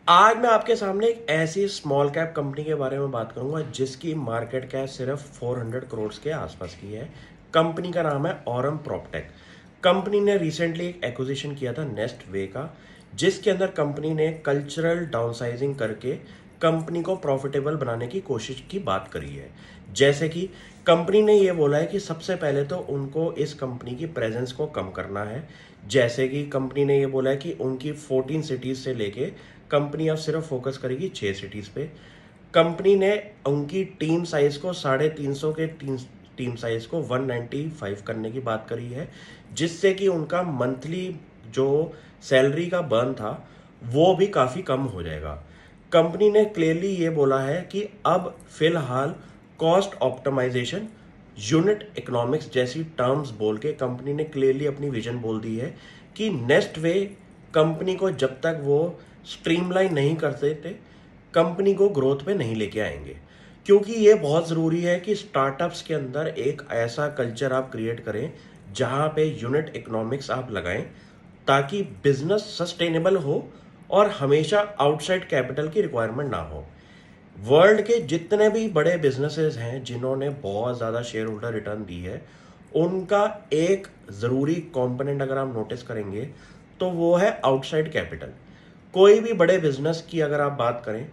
आज मैं आपके सामने एक ऐसी स्मॉल कैप कंपनी के बारे में बात करूंगा जिसकी मार्केट कैप सिर्फ 400 करोड़ के आसपास की है। कंपनी का नाम है ऑरम प्रॉपटेक। कंपनी ने रिसेंटली एक एक्विजिशन किया था नेस्ट वे का, जिसके अंदर कंपनी ने कल्चरल डाउनसाइजिंग करके कंपनी को प्रॉफिटेबल बनाने की कोशिश की बात करी है। जैसे कि कंपनी ने ये बोला है कि सबसे पहले तो उनको इस कंपनी की प्रेजेंस को कम करना है। जैसे कि कंपनी ने ये बोला है कि उनकी 14 सिटीज़ से लेके कंपनी अब सिर्फ फोकस करेगी 6 सिटीज़ पे। कंपनी ने उनकी टीम साइज़ को 350 के टीम साइज़ को 195 करने की बात करी है, जिससे कि उनका मंथली जो सैलरी का बर्न था वो भी काफ़ी कम हो जाएगा। कंपनी ने क्लियरली ये बोला है कि अब फिलहाल कॉस्ट ऑप्टिमाइजेशन, यूनिट इकोनॉमिक्स जैसी टर्म्स बोल के कंपनी ने क्लियरली अपनी विजन बोल दी है कि नेक्स्ट वे कंपनी को जब तक वो स्ट्रीमलाइन नहीं कर देते, कंपनी को ग्रोथ पे नहीं लेके आएंगे। क्योंकि ये बहुत ज़रूरी है कि स्टार्टअप्स के अंदर एक ऐसा कल्चर आप क्रिएट करें जहाँ पे यूनिट इकोनॉमिक्स आप लगाएं, ताकि बिजनेस सस्टेनेबल हो और हमेशा आउटसाइड कैपिटल की रिक्वायरमेंट ना हो। वर्ल्ड के जितने भी बड़े बिजनेसेस हैं जिन्होंने बहुत ज़्यादा शेयर होल्डर रिटर्न दी है, उनका एक ज़रूरी कंपोनेंट अगर आप नोटिस करेंगे तो वो है आउटसाइड कैपिटल। कोई भी बड़े बिजनेस की अगर आप बात करें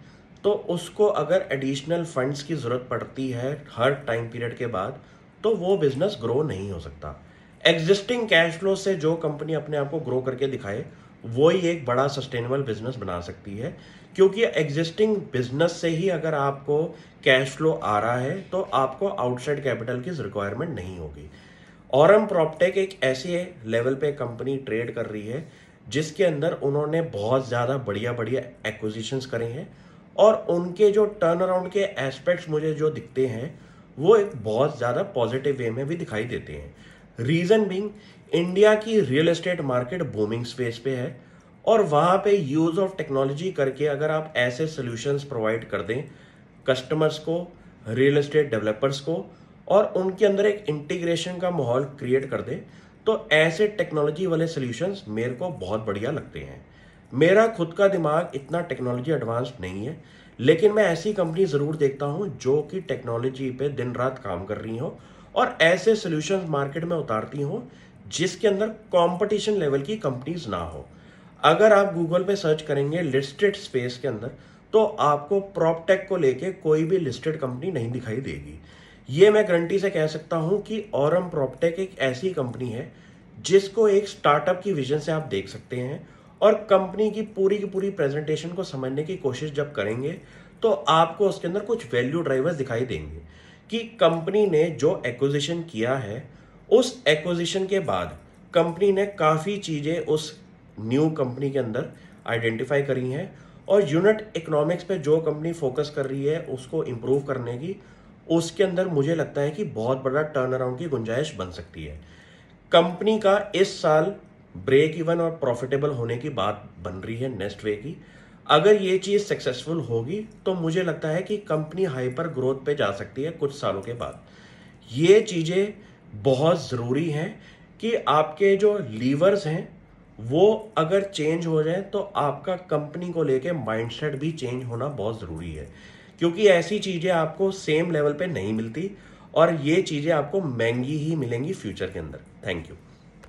तो उसको अगर एडिशनल फंड्स की ज़रूरत पड़ती है हर टाइम पीरियड के बाद, तो वो बिजनेस ग्रो नहीं हो सकता। एग्जिस्टिंग कैश फ्लो से जो कंपनी अपने आप को ग्रो करके दिखाए, वो ही एक बड़ा सस्टेनेबल बिजनेस बना सकती है। क्योंकि एग्जिस्टिंग बिजनेस से ही अगर आपको कैश फ्लो आ रहा है तो आपको आउटसाइड कैपिटल की रिक्वायरमेंट नहीं होगी। ऑरम प्रॉपटेक एक ऐसे लेवल पे कंपनी ट्रेड कर रही है जिसके अंदर उन्होंने बहुत ज़्यादा बढ़िया बढ़िया एक्विजिशंस करे हैं, और उनके जो टर्न अराउंड के एस्पेक्ट्स मुझे जो दिखते हैं वो एक बहुत ज़्यादा पॉजिटिव वे में भी दिखाई देते हैं। रीज़न बीइंग, इंडिया की real estate market booming space पे है, और वहाँ पे यूज़ ऑफ टेक्नोलॉजी करके अगर आप ऐसे सॉल्यूशंस प्रोवाइड कर दें कस्टमर्स को, रियल एस्टेट डेवलपर्स को, और उनके अंदर एक इंटीग्रेशन का माहौल क्रिएट कर दें, तो ऐसे टेक्नोलॉजी वाले सॉल्यूशंस मेरे को बहुत बढ़िया लगते हैं। मेरा खुद का दिमाग इतना टेक्नोलॉजी एडवांस्ड नहीं है, लेकिन मैं ऐसी कंपनी ज़रूर देखता हूँ जो कि टेक्नोलॉजी पे दिन रात काम कर रही हो और ऐसे सॉल्यूशंस मार्केट में उतारती हो जिसके अंदर कंपटीशन लेवल की कंपनीज ना हो। अगर आप गूगल पे सर्च करेंगे लिस्टेड स्पेस के अंदर, तो आपको प्रॉपटेक को लेके कोई भी लिस्टेड कंपनी नहीं दिखाई देगी। ये मैं गारंटी से कह सकता हूं कि ऑरम प्रॉपटेक एक ऐसी कंपनी है जिसको एक स्टार्टअप की विजन से आप देख सकते हैं, और कंपनी की पूरी प्रेजेंटेशन को समझने की कोशिश जब करेंगे तो आपको उसके अंदर कुछ वैल्यू ड्राइवर्स दिखाई देंगे कि कंपनी ने जो एक्विजिशन किया है, उस एक्विजिशन के बाद कंपनी ने काफ़ी चीज़ें उस न्यू कंपनी के अंदर आइडेंटिफाई करी हैं, और यूनिट इकोनॉमिक्स पे जो कंपनी फोकस कर रही है उसको इम्प्रूव करने की, उसके अंदर मुझे लगता है कि बहुत बड़ा टर्न अराउंड की गुंजाइश बन सकती है। कंपनी का इस साल ब्रेक इवन और प्रॉफिटेबल होने की बात बन रही है नेक्स्ट वे की। अगर ये चीज़ सक्सेसफुल होगी तो मुझे लगता है कि कंपनी हाइपर ग्रोथ पे जा सकती है कुछ सालों के बाद। ये चीज़ें बहुत ज़रूरी हैं कि आपके जो लीवर्स हैं वो अगर चेंज हो जाए तो आपका कंपनी को लेके माइंडसेट भी चेंज होना बहुत ज़रूरी है। क्योंकि ऐसी चीज़ें आपको सेम लेवल पे नहीं मिलती, और ये चीज़ें आपको महंगी ही मिलेंगी फ्यूचर के अंदर। Thank you.